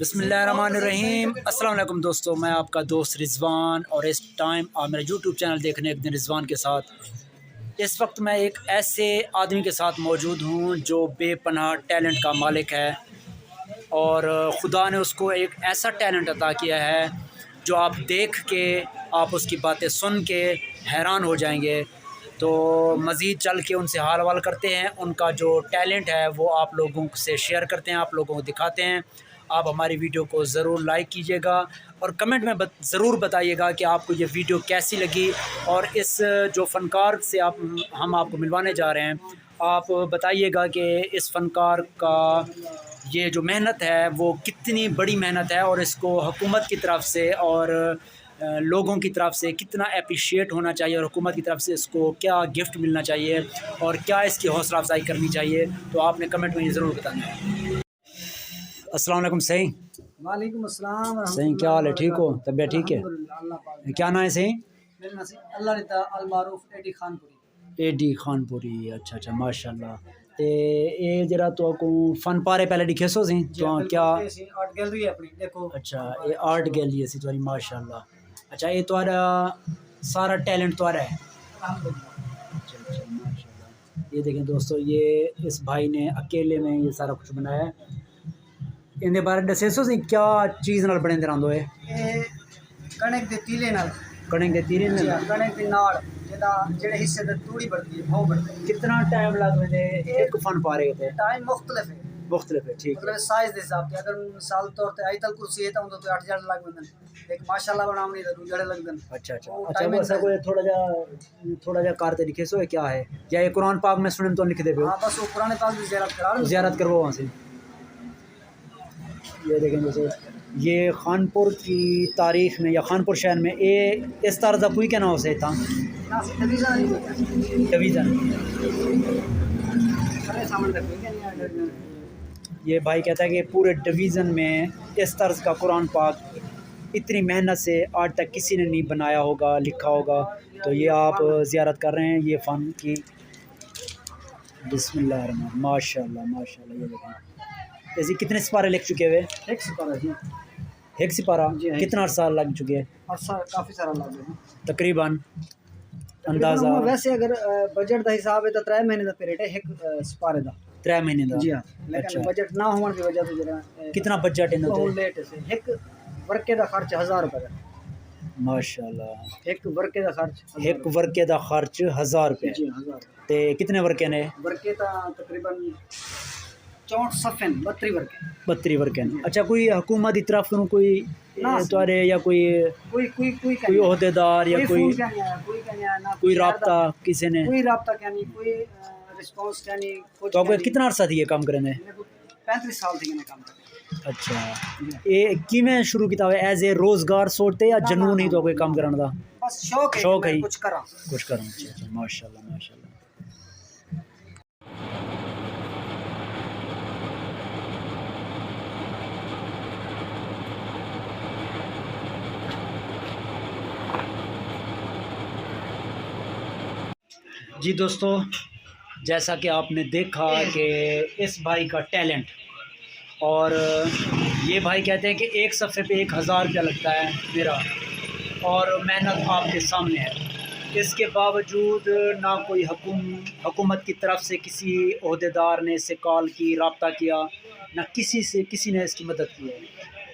بسم اللہ الرحمن الرحیم۔ السلام علیکم دوستو، میں آپ کا دوست رضوان اور اس ٹائم آپ میرا یوٹیوب چینل دیکھنے ایک دن رضوان کے ساتھ۔ اس وقت میں ایک ایسے آدمی کے ساتھ موجود ہوں جو بے پناہ ٹیلنٹ کا مالک ہے اور خدا نے اس کو ایک ایسا ٹیلنٹ عطا کیا ہے جو آپ دیکھ کے آپ اس کی باتیں سن کے حیران ہو جائیں گے۔ تو مزید چل کے ان سے حال حوال کرتے ہیں، ان کا جو ٹیلنٹ ہے وہ آپ لوگوں سے شیئر کرتے ہیں، آپ لوگوں کو دکھاتے ہیں۔ آپ ہماری ویڈیو کو ضرور لائک کیجیے گا اور کمنٹ میں ضرور بتائیے گا کہ آپ کو یہ ویڈیو کیسی لگی، اور اس جو فنکار سے ہم آپ کو ملوانے جا رہے ہیں، آپ بتائیے گا کہ اس فنکار کا یہ جو محنت ہے وہ کتنی بڑی محنت ہے، اور اس کو حکومت کی طرف سے اور لوگوں کی طرف سے کتنا اپریشیٹ ہونا چاہیے، اور حکومت کی طرف سے اس کو کیا گفٹ ملنا چاہیے اور کیا اس کی حوصلہ افزائی کرنی چاہیے۔ تو آپ نے کمنٹ میں یہ ضرور بتانا ہے۔ السلام علیکم صحیح۔ وعلیکم السلام صحیح، کیا حال ہے؟ ٹھیک ہو؟ طبیعت ٹھیک ہے؟ کیا نام ہے صحیح؟ اللہ رضا المعروف ایڈی خان پوری۔ ایڈی خان پوری، اچھا اچھا، ماشاء اللہ۔ تے اے جرا تو کو فن پارے پہلے دکھے سو سی تو کیا؟ آرٹ گیلری ہے اپنی، دیکھو۔ اچھا، یہ آرٹ گیلری ہے تمہاری، ماشاء اللہ۔ اچھا، یہ تمہارا سارا ٹیلنٹ تمہارا ہے؟ الحمدللہ۔ اچھا اچھا، ماشاء اللہ۔ یہ دیکھیں دوستو، یہ اس بھائی نے اکیلے میں یہ سارا کچھ بنایا ہے۔ ان دے بارے دسے سو سی کیا چیز نال بنے راندو ہے؟ یہ کنک دے تیلے نال، کنک دے تیرے جی نال؟ کنک دے نال جڑے حصے تے توڑی بڑھتی ہے، بھو بڑھتی ہے۔ کتنا ٹائم لگ ویندے ایک فن پارے تے؟ ٹائم مختلف ہے، مختلف ہے، ٹھیک ہے۔ مطلب سائز دے حساب سے۔ اگر مثال طور تے آیت الکرسی ہے تو ان تو 8 جڑ لگ وندن، ایک ماشاءاللہ بناونی تے 2 جڑ لگدن۔ اچھا اچھا اچھا، وہ ایسا کوئی تھوڑا جا کارتے لکھے سو ہے کیا ہے، یا یہ قرآن پاک میں سنن تو لکھ دے ہاں بس وہ قرآن پاک کی زیارت کرا لو، زیارت کرو وہاں سے۔ یہ دیکھیں دوستو، یہ خانپور کی تاریخ میں یا خانپور شہر میں اس طرح کا کوئی کیا نام سے تھا؟ ڈویژن۔ یہ بھائی کہتا ہے کہ پورے ڈویژن میں اس طرز کا قرآن پاک اتنی محنت سے آج تک کسی نے نہیں بنایا ہوگا، لکھا ہوگا۔ تو یہ آپ زیارت کر رہے ہیں یہ فن کی۔ بسم اللہ الرحمن، ماشاء اللہ ماشاء اللہ۔ یہ دیکھیں ایسے کتنے سپارے لکھ چکے ہوئے؟ ایک سپارہ جی، ایک سپارہ کتنا عرصہ لگ چکے ہیں؟ عرصہ کافی سارا لگ گیا تقریباً اندازہ؟ ویسے اگر بجٹ دا حساب ہے تو 3 مہینے دا پیریڈ ہے ایک سپارے دا۔ 3 مہینے دا؟ جی ہاں، لیکن بجٹ نہ ہونے کی وجہ سے جڑا کتنا بجٹ ہے؟ بہت لیٹ ہے۔ ایک ورکے دا خرچ 1000 روپے دا، ماشاء اللہ۔ ایک ورکے دا خرچ، ایک ورکے دا خرچ 1000 روپے؟ جی 1000۔ تے کتنے ورکے نے؟ ورکے تا تقریباً 64 صفحے، 32 ورکے۔ 32 ورکے نے۔ اچھا، کوئی حکومت کی طرف سے کوئی توارے یا کوئی عہدے دار یا کوئی رابطہ کسی نے؟ کوئی رابطہ کیا نہیں، کوئی رسپانس کیا نہیں۔ تو آپ کتنا عرصہ تھی یہ کام کرنے؟ 35 سال تھی میں کام کرنے۔ اچھا، یہ کیویں شروع کیتا ہوئے؟ ایز اے روزگار سوچتے یا جنون ہی تو کوئی کام کرنے دا؟ بس شوق ہے، شوق ہے کچھ کرا کچھ کروں۔ اچھا اچھا، ماشاء اللہ ماشاء اللہ۔ جی دوستو، جیسا کہ آپ نے دیکھا کہ اس بھائی کا ٹیلنٹ، اور یہ بھائی کہتے ہیں کہ ایک صفحے پہ 1000 روپیہ لگتا ہے میرا، اور محنت آپ کے سامنے ہے۔ اس کے باوجود نہ کوئی حکومت کی طرف سے کسی عہدے دار نے اس سے کال کی، رابطہ کیا، نہ کسی نے اس کی مدد کی ہے۔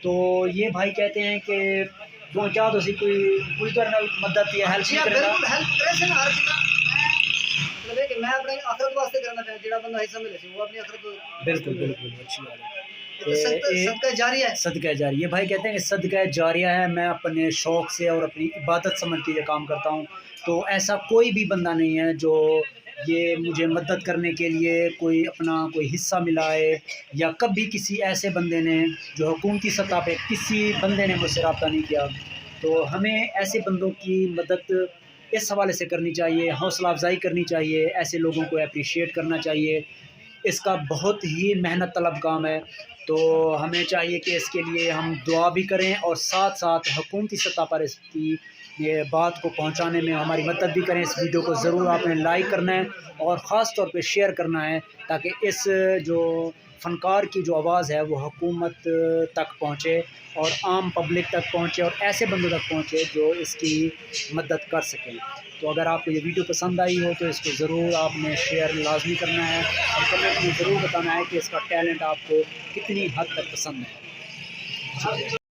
تو یہ بھائی کہتے ہیں کہ تو کیا تو کوئی تو مدد یا ہیلپ نہیں کرے گا؟ بالکل ہیلپ کرے سے ہر مطلب کہ میں اپنے آخرت واسطے کرنا چاہتا ہوں، جڑا بندہ حصہ ملے سی وہ اپنی آخرت کو۔ بالکل بالکل، اچھی بات ہے۔ صدقہ جاریہ ہے، صدقہ جاریہ۔ یہ بھائی کہتے ہیں کہ صدقہ جاریہ ہے، میں اپنے شوق سے اور اپنی عبادت سمجھ کے یہ کام کرتا ہوں۔ تو ایسا کوئی بھی بندہ نہیں ہے جو یہ مجھے مدد کرنے کے لیے کوئی حصہ ملا ہے، یا کبھی کسی ایسے بندے نے جو حکومتی سطح پہ کسی بندے نے مجھ سے رابطہ نہیں کیا۔ تو ہمیں ایسے بندوں کی مدد اس حوالے سے کرنی چاہیے، حوصلہ افزائی کرنی چاہیے، ایسے لوگوں کو اپریشیٹ کرنا چاہیے۔ اس کا بہت ہی محنت طلب کام ہے، تو ہمیں چاہیے کہ اس کے لیے ہم دعا بھی کریں، اور ساتھ ساتھ حکومتی سطح پر اس کی یہ بات کو پہنچانے میں ہماری مدد بھی کریں۔ اس ویڈیو کو ضرور آپ نے لائک کرنا ہے اور خاص طور پہ شیئر کرنا ہے، تاکہ اس جو فنکار کی جو آواز ہے وہ حکومت تک پہنچے اور عام پبلک تک پہنچے اور ایسے بندوں تک پہنچے جو اس کی مدد کر سکیں. تو اگر آپ کو یہ ویڈیو پسند آئی ہو تو اس کو ضرور آپ نے شیئر لازمی کرنا ہے اور کمنٹ میں ضرور بتانا ہے کہ اس کا ٹیلنٹ آپ کو کتنی حد تک پسند ہے.